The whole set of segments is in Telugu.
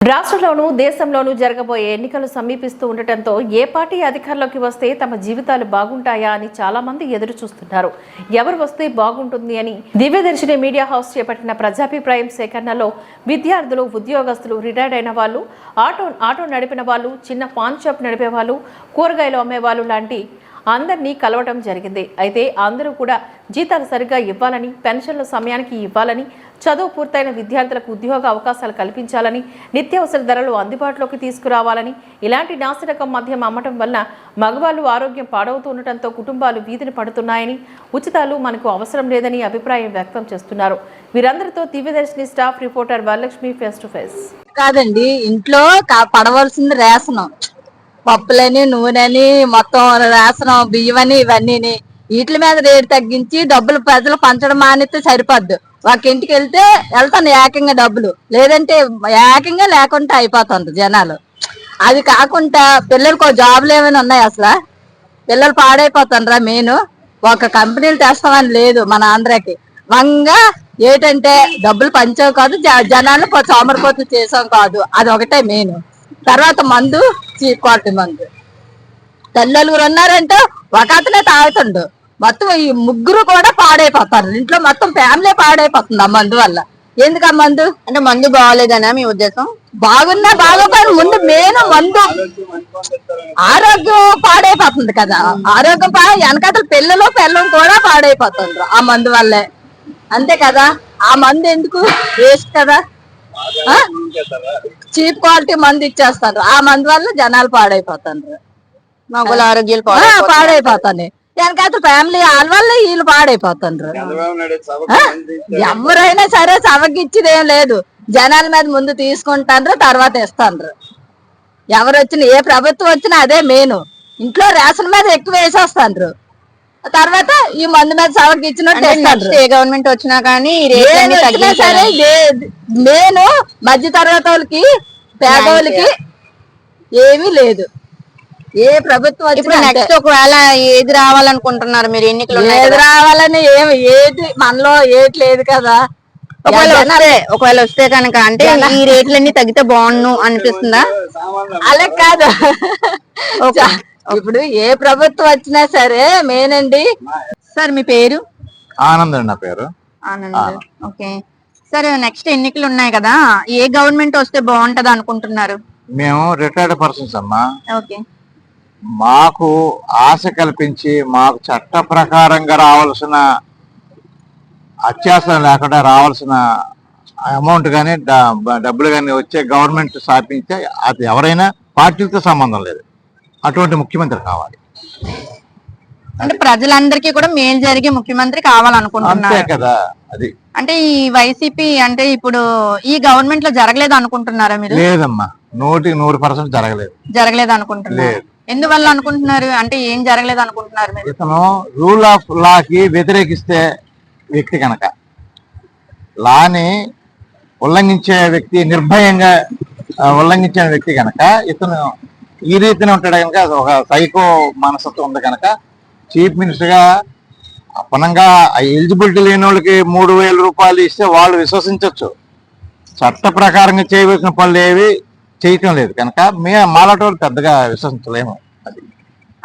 రాష్ట్రంలోనూ దేశంలోనూ జరగబోయే ఎన్నికలు సమీపిస్తూ ఉండటంతో ఏ పార్టీ అధికారంలోకి వస్తే తమ జీవితాలు బాగుంటాయా అని చాలా మంది ఎదురు చూస్తున్నారు. ఎవరు వస్తే బాగుంటుంది అని దివ్యదర్శిని మీడియా హౌస్ చేపట్టిన ప్రజాభిప్రాయం సేకరణలో విద్యార్థులు, ఉద్యోగస్తులు, రిటైర్డ్ అయిన వాళ్ళు, ఆటో నడిపిన వాళ్ళు, చిన్న పాన్ షాప్ నడిపే వాళ్ళు, కూరగాయలు అమ్మేవాళ్ళు లాంటి అందరినీ కలవడం జరిగింది. అయితే అందరూ కూడా జీతాలు సరిగ్గా ఇవ్వాలని, పెన్షన్ల సమయానికి ఇవ్వాలని, చదువు పూర్తయిన విద్యార్థులకు ఉద్యోగ అవకాశాలు కల్పించాలని, నిత్యావసర ధరలు అందుబాటులోకి తీసుకురావాలని, ఇలాంటి నాసిరకం మద్యం అమ్మటం వల్ల మగవాళ్ళు ఆరోగ్యం పాడవుతుండటంతో కుటుంబాలు వీధిని పడుతున్నాయని, ఉచితాలు మనకు అవసరం లేదని అభిప్రాయం వ్యక్తం చేస్తున్నారు. వీరందరితో Divyadarshini staff reporter Varalakshmi face to face. కాదండి, ఇంట్లో పడవలసింది రేషనం, పప్పులని, నూనెని, మొత్తం రేషనం, బియ్యమని, ఇవన్నీ వీటి మీద రేటు తగ్గించి డబ్బులు ప్రజలు పంచడం మానేస్తే సరిపోద్దు. ఒక ఇంటికి వెళ్తాను ఏకంగా డబ్బులు, లేదంటే ఏకంగా లేకుండా అయిపోతుంది జనాలు. అది కాకుండా పిల్లలకు జాబులు ఏమైనా ఉన్నాయి? అసలు పిల్లలు పాడైపోతుండ్రా. మెయిన్ ఒక కంపెనీలు తెస్తామని లేదు మన ఆంధ్రాకి. వంగా ఏంటంటే డబ్బులు పంచాం కాదు, జనాలు సోమరిపోతులు చేసాం కాదు, అది ఒకటే మెయిన్. తర్వాత మందు, చీప్ క్వాలిటీ మందు. తల్లుగురు ఉన్నారంటే ఒక అతనే తాగుతుండు, మొత్తం ఈ ముగ్గురు కూడా పాడైపోతారు. ఇంట్లో మొత్తం ఫ్యామిలీ పాడైపోతుంది ఆ మందు వల్ల. ఎందుకు ఆ మందు అంటే మందు బాగోలేదనా మీ ఉద్దేశం? బాగున్నా బాగోపోయిన ముందు మెయిన్ మందు. ఆరోగ్యం పాడైపోతుంది కదా, ఆరోగ్యం వెనకతల పిల్లలు కూడా పాడైపోతుండ్రు ఆ మందు వల్లే. అంతే కదా, ఆ మందు ఎందుకు వేస్ట్ కదా. చీప్ క్వాలిటీ మందు ఇచ్చేస్తారు, ఆ మందు వల్ల జనాలు పాడైపోతారు, మగవాళ్ళ ఆరోగ్యాలు పాడైపోతాయి. వెనకాత ఫ్యామిలీ వాళ్ళ వల్ల వీళ్ళు పాడైపోతుండ్రు. ఎవరైనా సరే సవగిచ్చేది ఏం లేదు, జనాల మీద ముందు తీసుకుంటాండ్రు, తర్వాత ఇస్తాండ్రు. ఎవరు వచ్చినా, ఏ ప్రభుత్వం వచ్చినా అదే మెయిన్. ఇంట్లో రేషన్ మీద ఎక్కువ వేసేస్తాండ్రు, తర్వాత ఈ మందు మీద సవగిచ్చినట్టు. ఏ గవర్నమెంట్ వచ్చినా కానీ సరే నేను మధ్య తరగతి వాళ్ళకి, పేదవాళ్ళకి ఏమీ లేదు. ఏ ప్రభుత్వం నెక్స్ట్ ఒకవేళ ఏది రావాలనుకుంటున్నారు మీరు? ఎన్నికలు ఏది రావాలని ఏది మనలో ఏది లేదు కదా. ఒకవేళ వస్తే కనుక అంటే ఈ రేట్లన్నీ తగ్గితే బాగుండు అనిపిస్తుందా? అలా కాదు, ఇప్పుడు ఏ ప్రభుత్వం వచ్చినా సరే మెయిన్ అండి. సార్ మీ పేరు? ఆనంద్ అండి. నా పేరు ఆనంద్. ఓకే సార్, నెక్స్ట్ ఎన్నికలు ఉన్నాయి కదా, ఏ గవర్నమెంట్ వస్తే బాగుంటది అనుకుంటున్నారు? మేము రిటైర్డ్ పర్సన్స్ అమ్మా. ఓకే, మాకు ఆశ కల్పించి మాకు చట్ట ప్రకారంగా రావాల్సిన అత్యాసరం లేకుండా రావాల్సిన అమౌంట్ కానీ డబ్బులు కానీ వచ్చే గవర్నమెంట్ స్థాపించే, అది ఎవరైనా పార్టీలతో సంబంధం లేదు, అటువంటి ముఖ్యమంత్రి కావాలి. అంటే ప్రజలందరికీ కూడా మేలు జరిగే ముఖ్యమంత్రి కావాలనుకుంటున్నారు కదా. అది అంటే ఈ వైసీపీ అంటే ఇప్పుడు ఈ గవర్నమెంట్ లో జరగలేదు అనుకుంటున్నారా మీరు? లేదమ్మా, 100% జరగలేదు అనుకుంటున్నారు. ఎందువల్ల అనుకుంటున్నారు? అంటే ఏం జరగలేదు అనుకుంటున్నారు మీరు? ఇతను రూల్ ఆఫ్ లాకి వ్యతిరేకిస్తే వ్యక్తి కనుక, లాని ఉల్లంఘించే వ్యక్తి, నిర్భయంగా ఉల్లంఘించిన వ్యక్తి కనుక ఇతను ఈ రీతిని ఉంటాడు కనుక, ఒక సైకో మనస్తత్వం ఉంది కనుక చీఫ్ మినిస్టర్ గా అపనంగా ఎలిజిబిలిటీ లేని వాళ్ళకి 3,000 రూపాయలు ఇస్తే వాళ్ళు విశ్వసించవచ్చు. చట్ట ప్రకారంగా చేయవలసిన పనులు ఏవి చేయటం లేదు కనుక మాలాంటి వాళ్ళు పెద్దగా విశ్వసించలేము. అది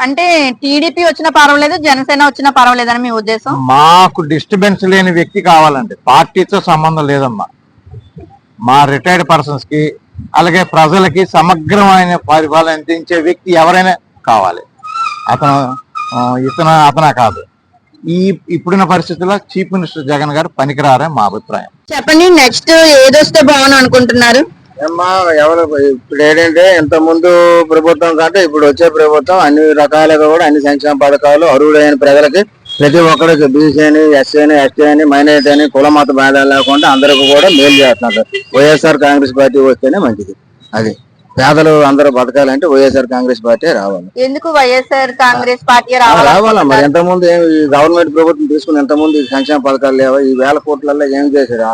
అంటే టీడీపీ వచ్చినా పర్వాలేదు, జనసేన వచ్చినా పర్వాలేదని మీ ఉద్దేశం? మాకు డిస్టర్బెన్స్ లేని వ్యక్తి కావాలండి, పార్టీతో సంబంధం లేదమ్మా. మా రిటైర్డ్ పర్సన్స్ కి అలాగే ప్రజలకి సమగ్రమైన పరిపాలన అందించే వ్యక్తి ఎవరైనా కావాలి. అతను కాదు. ఇప్పుడున్న పరిస్థితుల్లో చీఫ్ మినిస్టర్ జగన్ గారు పనికిరారని మా అభిప్రాయం. చెప్పండి, నెక్స్ట్ ఏదొస్తే బాగుంది అనుకుంటున్నారు? ఎవరు ఇప్పుడు ఏంటంటే ఇంత ముందు ప్రభుత్వం కంటే ఇప్పుడు వచ్చే ప్రభుత్వం అన్ని రకాలుగా కూడా అన్ని సంక్షేమ పథకాలు అర్హులైన ప్రజలకి ప్రతి ఒక్కరికి, బీసీ అని, ఎస్సీ అని, ఎస్టీ అని, మైనారిటీ అని, కుల మత భేదాలు లేకుండా అందరికి కూడా మేలు చేస్తున్నారు. వైఎస్ఆర్ కాంగ్రెస్ పార్టీ వస్తేనే మంచిది. అది పేదలు అందరూ బతకాలంటే వైఎస్ఆర్ కాంగ్రెస్ పార్టీ రావాలి. ఎందుకు వైఎస్ఆర్ కాంగ్రెస్ పార్టీ రావాలమ్మా? ఎంతమంది గవర్నమెంట్ ప్రభుత్వం తీసుకుని ఎంతమంది సంక్షేమ పథకాలు లేవా? ఈ 1,000 కోట్లలో ఏం చేశారు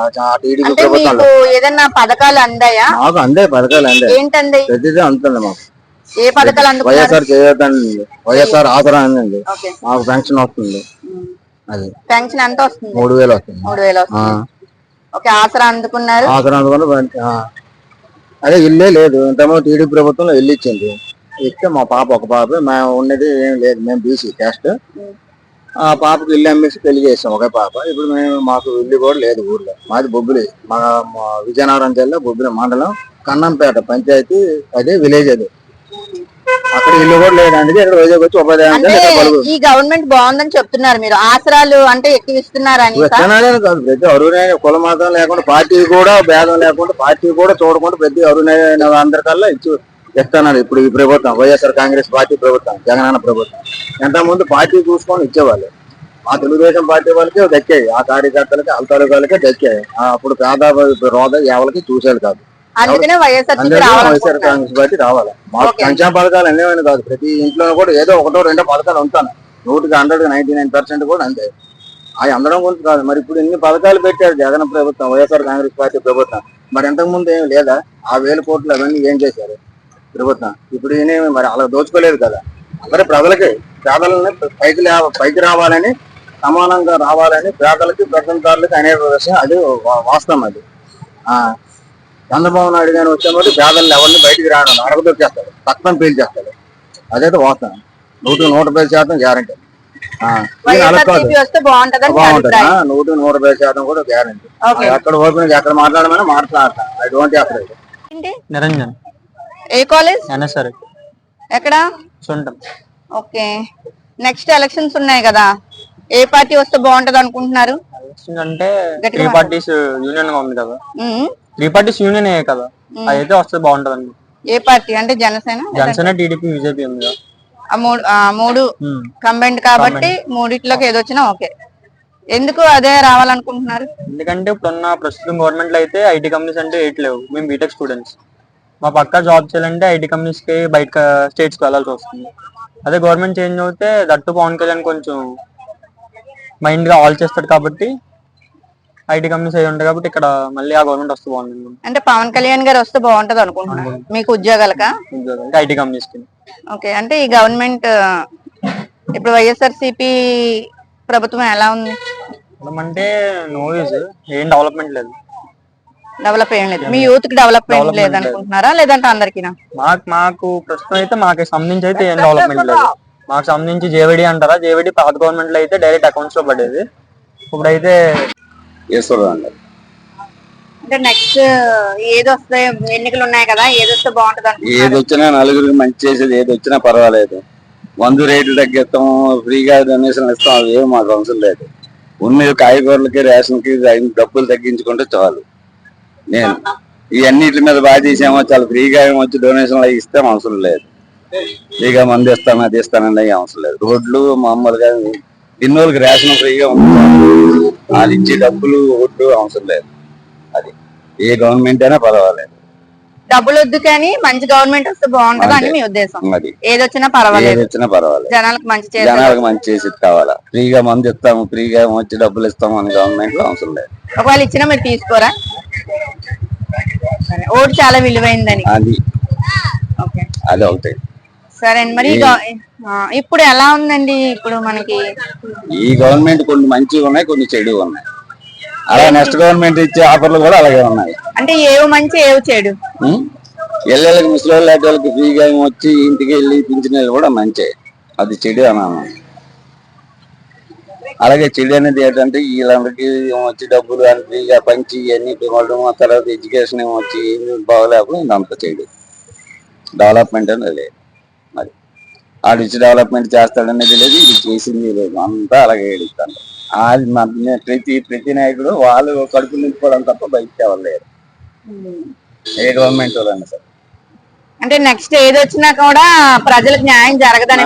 టీడీపీ ప్రభుత్వం? ఏదన్నా పథకాలు అందాయా? మాకు అందే పథకాలు అందే, ఏంటండి ప్రతిదీ అందుతుంది మాకు. ఏ పథకాలు? వైఎస్ఆర్ చేయొద్దండి, వైఎస్ఆర్ ఆసరా అండి, మాకు పెన్షన్ వస్తుంది. అది పెన్షన్ ఎంత వస్తుంది? 3,000 వస్తుంది. 3,000 వస్తుంది. ఓకే, ఆసరా అందుకున్నారు. ఆసరా అందుకుని అదే ఇల్లే లేదు. ఇంతకుముందు టీడీపీ ప్రభుత్వంలో ఇల్లు ఇచ్చింది. ఇస్తే మా పాప ఒక పాప, మేము ఉన్నది ఏం లేదు, మేము బీసీ క్యాస్ట్. ఆ పాపకు ఇల్లు అమ్మేసి పెళ్లి చేసాం ఒకే పాప. ఇప్పుడు మాకు ఇల్లు కూడా లేదు ఊర్లో. మాది బొబ్బిలి, మా విజయనగరం జిల్లా బొబ్బిలి మండలం కన్నంపేట పంచాయతీ, అదే విలేజ్. అది అక్కడ ఇల్లు కూడా లేదండి. ఇక్కడ వైజాగ్ వచ్చి ఉపాధి ఈ గవర్నమెంట్ బాగుందని చెప్తున్నారు మీరు, ఆసరాలు అంటే ఎక్కువ ఇస్తున్నారని. ఇస్తున్నారని కాదు, ప్రతి అరుణైన కుల మతం లేకుండా, పార్టీ కూడా భేదం లేకుండా, పార్టీ కూడా చూడకుండా ప్రతి అరుణైన అందరికల్లా ఇస్తున్నారు. ఇప్పుడు ఈ ప్రభుత్వం వైఎస్ఆర్ కాంగ్రెస్ పార్టీ ప్రభుత్వం, జగనన్న ప్రభుత్వం. ఎంతమంది పార్టీ చూసుకొని ఇచ్చేవాళ్ళు. ఆ తెలుగుదేశం పార్టీ వాళ్ళకి దక్కాయి, ఆ కార్యకర్తలకి అల్తాలకే దక్కాయి. అప్పుడు పేద రోద ఎవరికి చూసేది కాదు. అందుకనే వైఎస్ఆర్ కాంగ్రెస్ పార్టీ రావాలి. మాకు సంక్షేమ పథకాలు అన్నేమని కాదు, ప్రతి ఇంట్లో కూడా ఏదో ఒకటో రెండో పథకాలు ఉంటాను. 100% కూడా అంతే. అవి అందడం గురించి కాదు. మరి ఇప్పుడు ఇన్ని పథకాలు పెట్టారు జగన్ ప్రభుత్వం, వైఎస్ఆర్ కాంగ్రెస్ పార్టీ ప్రభుత్వం. మరి ఇంతకు ముందు ఏమి లేదా? ఆ 1000 కోట్లు అవన్నీ ఏం చేశారు ప్రభుత్వం? ఇప్పుడు ఈయనేమి మరి అలా దోచుకోలేదు కదా. మరి ప్రజలకి, పేదలని పైకి రావాలని, సమానంగా రావాలని, పేదలకి పెద్దంతారులకి అనేక విషయం, అది వాస్తవం. అది చంద్రబాబు నాయుడు గారు వచ్చేవాడు పేదలను ఎవరిని బయటికి రావడం అరగదొచ్చేస్తాడు, తక్కువ పేల్చేస్తాడు. అదైతే వాస్తవం. 100% గ్యారంటీ. 100% కూడా గ్యారంటీ. ఎక్కడ ఓపెన్ ఎక్కడ మాట్లాడమని మాట్లాడతాం. అటువంటి అక్కడ నిరంజన్. ఏ కాలేజ్? ఎన్ఎస్ఆర్. ఎక్కడ? సొంతం. ఓకే. నెక్స్ట్ ఎలక్షన్స్ ఉన్నాయి కదా, ఏ పార్టీ వస్తే బాగుంటది అనుకుంటున్నారు? అంటే 3 పార్టీస్ యూనియన్ గా ఉంది కదా, 3 పార్టీస్ యూనియన్ కదా, అదైతే వస్తే బాగుంటది అనుకో. ఏ పార్టీ అంటే? జనసేన, టీడీపీ, బీజేపీ ఉంది కదా. మూడు కంబైన్డ్ కాబట్టి మూడిట్లోకి ఏదొచ్చినా ఓకే. ఎందుకు అదే రావాలనుకుంటున్నారు? ఎందుకంటే ఇప్పుడున్న ప్రస్తుతం గవర్నమెంట్ లో అయితే ఐటీ కంపెనీస్ అంటే లేవు. మేము బీటెక్ స్టూడెంట్స్, మా పక్కా జాబ్ చేయాలంటే ఐటీ కంపెనీస్ కి బయట స్టేట్స్ కి వెళ్ళాల్సి వస్తుంది. అదే గవర్నమెంట్ చేంజ్ అవుతే దట్టు పవన్ కళ్యాణ్ కొంచెం మైండ్ గా ఆలోచిస్తాడు కాబట్టి ఐటీ కంపెనీస్ అయి ఉంటాయి కాబట్టి ఇక్కడ మళ్ళీ ఆ గవర్నమెంట్ వస్తే బాగుంటుంది. అంటే పవన్ కళ్యాణ్ గారు వస్తే బాగుంటది అనుకుంటున్నారు మీకు ఉద్యోగాలకా? ఐటీ కంపెనీస్ కి. ఓకే. అంటే ఈ గవర్నమెంట్ ఇప్పుడు వైఎస్ఆర్సీపీ ప్రభుత్వం ఎలా ఉంది అంటే? నో యూజ్, ఏం డెవలప్మెంట్ లేదు. డెవలప్ ఏం లేదు. మీ యూత్ కి డెవలప్మెంట్ లేదు అనుకుంటున్నారా, లేదంటే అందరికీనా? మాకు ప్రస్తుతం అయితే మాకు సంబంధించి అయితే ఏం డెవలప్మెంట్ లేదు. మాకు సంబంధించి జేవిడి అంటారా, జేవిడి పాత గవర్నమెంట్ లో అయితే డైరెక్ట్ అకౌంట్స్ లో పడేది. ఇప్పుడైతే అంటే నెక్స్ట్ ఏది వస్తే, ఎన్నికలు ఉన్నాయి కదా, ఏది వస్తే బాగుంటది? ఏది వచ్చినా నలుగురికి మంచి చేసేది ఏది వచ్చినా పర్వాలేదు. మందు రేట్లు తగ్గిస్తాం, ఫ్రీగా డొనేషన్ ఇస్తాం, అవి ఏమి మాకు అవసరం లేదు. ఉన్న కాయగూరలకి, రేషన్ కి డబ్బులు తగ్గించుకుంటే చాలు. నేను ఇవన్నిటి మీద బాగా చేసామో, చాలా ఫ్రీగా వచ్చి డొనేషన్లు అవి ఇస్తే అవసరం లేదు. ఫ్రీగా మంది ఇస్తాను, అది ఇస్తానండి, అవి అవసరం లేదు. రోడ్లు మామూలుగా ఇన్నోళ్ళకి రేషన్ ఫ్రీగా ఉంటుంది, అది ఇచ్చే డబ్బులు ఓట్లు అవసరం లేదు. అది ఏ గవర్నమెంట్ అయినా పర్వాలేదు. డబ్బులు వద్దు కానీ మంచి గవర్నమెంట్ వస్తే బాగుంటది అని మీ ఉద్దేశం? అది ఏది వచ్చినా పర్వాలేదు, జనాలకు మంచి చేసి కావాలా. ఫ్రీగా మంది ఇస్తాము, ఫ్రీగా వచ్చి డబ్బులు ఇస్తాము అని గవర్నమెంట్ లో అవసరం లేదు. ఒకవేళ ఇచ్చినా మీరు తీసుకోరా? ఓటు చాలా విలువైందని. అది ఒకటి. సరే అండి. మరి ఇప్పుడు ఎలా ఉందండి? ఇప్పుడు మనకి ఈ గవర్నమెంట్ కొన్ని మంచిగా ఉన్నాయి, కొన్ని చెడు ఉన్నాయి. అలా నెక్స్ట్ గవర్నమెంట్ ఇచ్చే ఆఫర్లు కూడా అలాగే ఉన్నాయి. అంటే ఏవి మంచి ఏవి చెడు? ఎల్లెళ్ళకి ముసలి వాళ్ళకి ఫ్రీగా వచ్చి ఇంటికి వెళ్ళి పింఛన్లు కూడా మంచి, అది చెడు అన్నాను. అలాగే చెడు అనేది ఏంటంటే వీళ్ళందరికీ వచ్చి డబ్బులు అని ఫ్రీగా పంచి ఇవన్నీ ఇవ్వడం, తర్వాత ఎడ్యుకేషన్ వచ్చి బాగోలేకపోతే ఇదంతా చెడు. డెవలప్మెంట్ అనేది లేదు. మరి ఆడు ఇచ్చి డెవలప్మెంట్ చేస్తాడనేది లేదు, ఇది చేసింది లేదు, అంతా అలాగే ఏడుస్తాను. అది ప్రతి నాయకుడు వాళ్ళు కడుపు నింపుకోవడం తప్ప బయటకు ఎవరు ఏ గవర్నమెంట్ వాళ్ళన్నా సరే. అంటే నెక్స్ట్ ఏది వచ్చినా కూడా ప్రజలకు న్యాయం జరగదని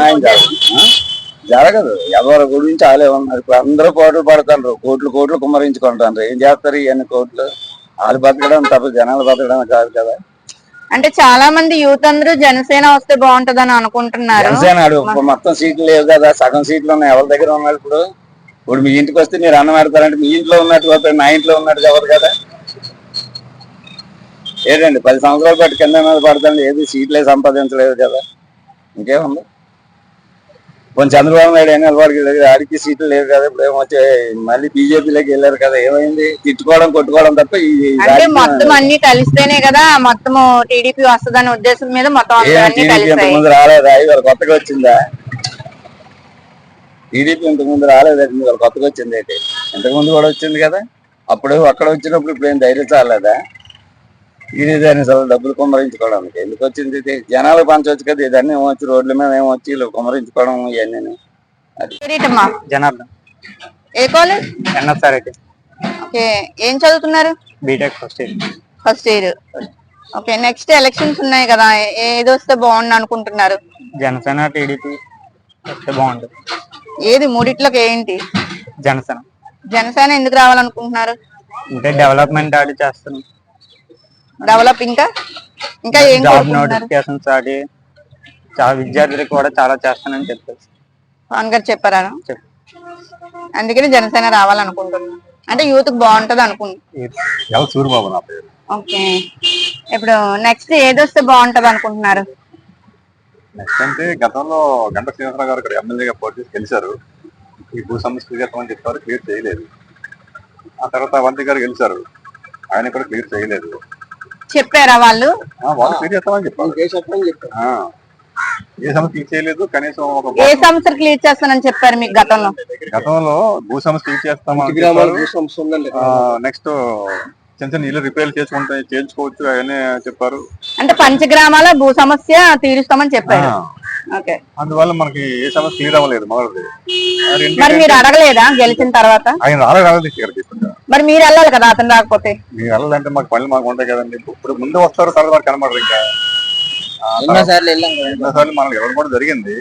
జరగదు. ఎవరి గురించి వాళ్ళే ఉన్నారు. ఇప్పుడు అందరూ కోట్లు పడతారు, కోట్లు కుమ్మరించుకుంటారు. ఏం చేస్తారు ఇవన్నీ కోట్లు? వాళ్ళు బతకడం తప్ప జనాలు బతకడం కాదు కదా. అంటే చాలా మంది యూత్ అందరూ జనసేన వస్తే బాగుంటదని అనుకుంటున్నారు. జనసేన మొత్తం సీట్లు లేవు కదా, సగం సీట్లు ఉన్నాయి. ఎవరి దగ్గర ఉన్నారు? ఇప్పుడు మీ ఇంటికి వస్తే మీరు అన్నం పెడతారంటే మీ ఇంట్లో ఉన్నట్టు పోతారు, నా ఇంట్లో ఉన్నట్టు ఎవరు కదా. ఏదండి 10 సంవత్సరాలు బట్టి కింద మీద పడతాండి, ఏది సీట్లే సంపాదించలేదు కదా. ఇంకేముంది? కొంచెం చంద్రబాబు నాయుడు అయినా ఆడికి సీట్లు లేవు కదా, ఇప్పుడు ఏమొచ్చి మళ్ళీ బీజేపీలోకి వెళ్ళారు కదా, ఏమైంది? తిట్టుకోవడం కొట్టుకోవడం తప్ప అంటే మొత్తం అన్ని కలిస్తేనే కదా మొత్తం టీడీపీ వస్తుందనే ఉద్దేశం మీద మొత్తం అన్ని కలిసాయి. ముందు రాలేదా? ఇవాళ కొత్తగా వచ్చిందా? టీడీపీ ఇంతకు ముందు రాలేదండి, ఇవాళ కొత్తగా వచ్చింది ఏంటి? ఇంతకు ముందు కూడా వచ్చింది కదా, అప్పుడు అక్కడ వచ్చినప్పుడు ఇప్పుడు ఏం ధైర్యం చాలేదా? దాన్ని అసలు డబ్బులు కుమ్మరించుకోవడానికి ఎందుకు వచ్చింది? ఇది జనాలు పంచవచ్చు కదా, ఇదన్నీ ఏమొచ్చి రోడ్ల మీద ఏమొచ్చి ఇలా కుమ్మరించుకోవడం ఇవన్నీ. జనార్దన్. ఏ కాలేజ్? ఎన్ఎస్ఆర్ఐటి. ఓకే, ఏం చదువుతున్నారు? BTech first year. First year. Okay, next elections ఉన్నాయి కదా, ఏది వస్తే బాగుండు అనుకుంటున్నారు? జనసేన టీడీపీ వస్తే బాగుంటుంది. ఏది మూడిట్లోకి ఏంటి? జనసేన. జనసేన ఎందుకు రావాలనుకుంటున్నారు? అంటే డెవలప్మెంట్ ఆడి చేస్తున్నాం. డెవలప్ ఇంకా ఇంకా ఏం జాబ్ కోరుకుంటున్నారు? నోటిఫికేషన్స్ ఆడి చాలా విద్యార్థులకు కూడా చాలా చేస్తానని చెప్పారు. పవన్ గారు చెప్పారా? అందుకని జనసేన రావాలనుకుంటున్నాను. అంటే యూత్ బాగుంటది అనుకుంటున్నాను. సూర్యబాబు నా పేరు. ఓకే, ఇప్పుడు నెక్స్ట్ ఏది వస్తే బాగుంటది అనుకుంటున్నారు? నెక్స్ట్ అంటే గతంలో గంట శ్రీనివాసరావు గారు ఇక్కడ ఎమ్మెల్యేగా పోటీ చేసి గెలిచారు. ఈ భూ సమస్య క్లియర్ చేస్తామని చెప్పారు, క్లియర్ చేయలేదు. ఆ తర్వాత అవంతి గారు గెలిచారు, ఆయన కూడా క్లియర్ చేయలేదు. చెప్పారా వాళ్ళు? వాళ్ళు క్లియర్ చేస్తామని చెప్పారు. ఏ సమస్య క్లియర్ చేయలేదు. కనీసం ఏ సమస్య క్లియర్ చేస్తానని చెప్పారు మీకు గతంలో? గతంలో భూ సమస్య క్లియర్ చేస్తామని చెప్పారు. నెక్స్ట్ చిన్న చిన్న ఇల్లు రిపేర్ చేయించుకోవచ్చు అవన్నీ చెప్పారు. అంటే పంచగ్రామాల భూ సమస్య తీరుస్తామని చెప్పారు. ఓకే, అందువల్ల మనకి ఏ సమస్య క్లియర్ అవ్వలేదు. మొదటిది. మరి మీరు అడగలేదా గెలిచిన తర్వాత? ఆయన రాలేదు ఇక్కడికి. మరి మీరు వెళ్ళాలి కదా, అతను రాకపోతే? మీరు వెళ్ళాలంటే మాకు పనులు మాకు ఉంటాయి కదండి. ఇప్పుడు ముందు వస్తారు, తర్వాత కనబడరు. ఇంకా ఎన్నోసార్లు మనకు ఎవరు కూడా జరిగింది.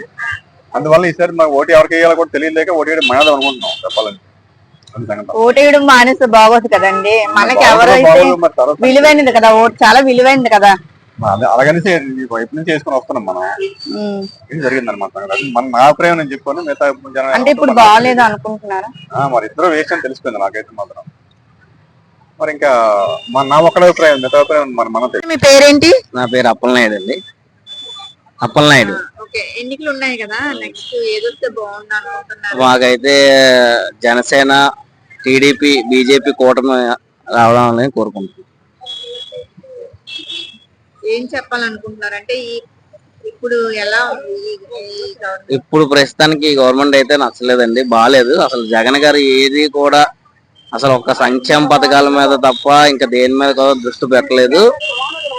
అందువల్ల ఈసారి మాకు ఓటు ఎవరికి వేయాలో కూడా తెలియలేక ఓటు వేయడం మానేద్దాం అనుకుంటున్నాం చెప్పాలంటే. ఓటేయడం మానేస్తే బాగోదు కదండి. మనకి ఎవరైతే విలువైనది కదా, ఓటు చాలా విలువైనది కదా. అలాగని వైపు నుంచి వేసుకొని వస్తున్నాం మనం. ఇది జరిగింది అనమాట. నా అభిప్రాయం నేను చెప్పాను. మిగతా అంటే ఇప్పుడు బాగాలేదు అనుకుంటున్నారా? మరి ఇద్దరు వేస్ట్ అని తెలిసిపోయింది నాకైతే మాత్రం. మరి ఇంకా నా ఒక్కడే అభిప్రాయం, మిగతా అభిప్రాయం మన. మీ పేరేంటి? నా పేరు అప్పలనాయుడు అండి. అప్పలనాయుడు. ఎన్నికలు ఉన్నాయి కదా, నెక్స్ట్ ఏదొస్తే బాగుంది అనుకుంటున్నారు? మాకైతే జనసేన, టీడీపీ, బీజేపీ కూటమి రావడాలని కోరుకుంటున్నాం. ఏం చెప్పాలనుకుంటున్నారు? అంటే ఇప్పుడు ఎలా ఇప్పుడు ప్రస్తుతానికి గవర్నమెంట్ అయితే నచ్చలేదండి, బాగాలేదు. అసలు జగన్ గారు ఏది కూడా అసలు ఒక సంక్షేమ పథకాల మీద తప్ప ఇంకా దేని మీద కూడా దృష్టి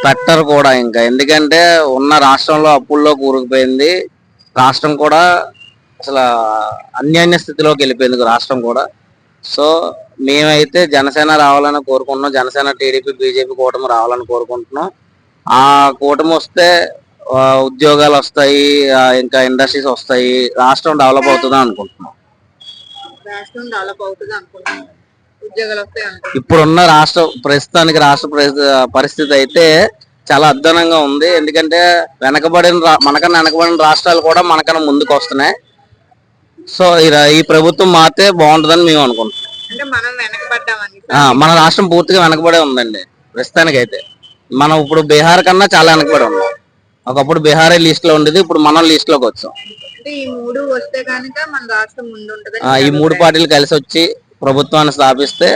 పెట్టరు కూడా. ఇంకా ఎందుకంటే ఉన్న రాష్ట్రంలో అప్పుల్లో కూరుకుపోయింది. రాష్ట్రం కూడా అసలు అన్యాన్య స్థితిలోకి వెళ్ళిపోయింది రాష్ట్రం కూడా. సో మేమైతే జనసేన రావాలని కోరుకుంటున్నాం. జనసేన, టీడీపీ, బీజేపీ కూటమి రావాలని కోరుకుంటున్నాం. ఆ కూటమి వస్తే ఉద్యోగాలు వస్తాయి, ఇంకా ఇండస్ట్రీస్ వస్తాయి, రాష్ట్రం డెవలప్ అవుతుంది అనుకుంటున్నాం. ఇప్పుడున్న ప్రస్తుతానికి రాష్ట్ర పరిస్థితి అయితే చాలా అధ్వానంగా ఉంది. ఎందుకంటే మనకన్నా వెనకబడిన రాష్ట్రాలు కూడా మనకన్నా ముందుకు వస్తున్నాయి. సో ఈ ప్రభుత్వం మారితే బాగుంటుందని మేము అనుకుంటున్నాం. మన రాష్ట్రం పూర్తిగా వెనకబడే ఉందండి ప్రస్తుతానికి అయితే. మనం ఇప్పుడు బీహార్ కన్నా చాలా వెనకబడి ఉన్నాం. ఒకప్పుడు బీహార్ లిస్ట్ లో ఉండేది, ఇప్పుడు మనం లిస్ట్ లోకి వచ్చాం. ఈ మూడు పార్టీలు కలిసి వచ్చి ప్రభుత్వాన్ని స్థాపిస్తే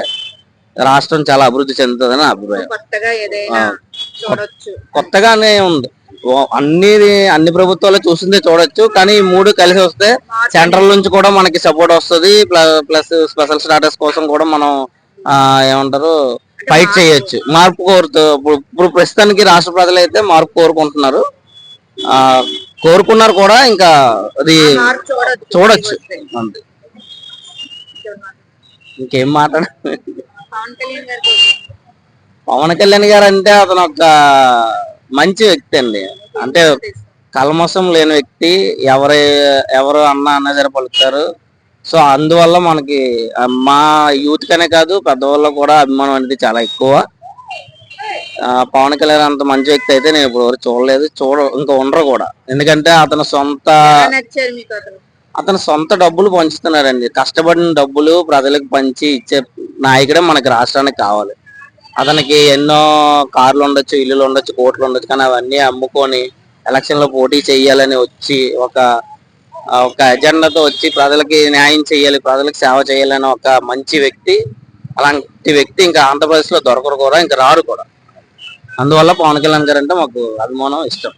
రాష్ట్రం చాలా అభివృద్ధి చెందుతుందని అభిప్రాయం. కొత్తగానే ఉంది, అన్ని ప్రభుత్వాలు చూసిందే చూడొచ్చు. కానీ ఈ మూడు కలిసి వస్తే సెంట్రల్ నుంచి కూడా మనకి సపోర్ట్ వస్తుంది. ప్లస్ స్పెషల్ స్టాటస్ కోసం కూడా మనం ఏమంటారు ఫైట్ చేయొచ్చు. మార్పు ఇప్పుడు ప్రస్తుతానికి రాష్ట్ర ప్రజలు అయితే మార్పు కోరుకుంటున్నారు, కోరుకున్నారు కూడా. ఇంకా అది చూడొచ్చు అంతే. ఇంకేం పవన్ కళ్యాణ్ గారు అంటే అతను ఒక మంచి వ్యక్తి అండి. అంటే కల్మషం లేని వ్యక్తి. ఎవరు అన్న జర పలుకుతారు. సో అందువల్ల మనకి మా యూత్ కనే కాదు పెద్దవాళ్ళు కూడా అభిమానం అనేది చాలా ఎక్కువ. పవన్ కళ్యాణ్ అంత మంచి వ్యక్తి అయితే నేను ఇప్పుడు వరకు చూడలేదు, ఇంకా ఉండరు కూడా. ఎందుకంటే అతను సొంత డబ్బులు పంచుతున్నారండి. కష్టపడిన డబ్బులు ప్రజలకు పంచి ఇచ్చే నాయకుడే మనకి రాష్ట్రానికి కావాలి. అతనికి ఎన్నో కార్లు ఉండొచ్చు, ఇల్లులు ఉండొచ్చు, కోట్లు ఉండొచ్చు, కానీ అవన్నీ అమ్ముకొని ఎలక్షన్ లో పోటీ చేయాలని వచ్చి ఒక ఒక ఎజెండాతో వచ్చి ప్రజలకి న్యాయం చేయాలి, ప్రజలకు సేవ చేయాలని ఒక మంచి వ్యక్తి. అలాంటి వ్యక్తి ఇంకా ఆంధ్రప్రదేశ్ లో దొరకరు కూడా, ఇంకా రారు కూడా. అందువల్ల పవన్ కళ్యాణ్ గారు అంటే మాకు అభిమానం, ఇష్టం.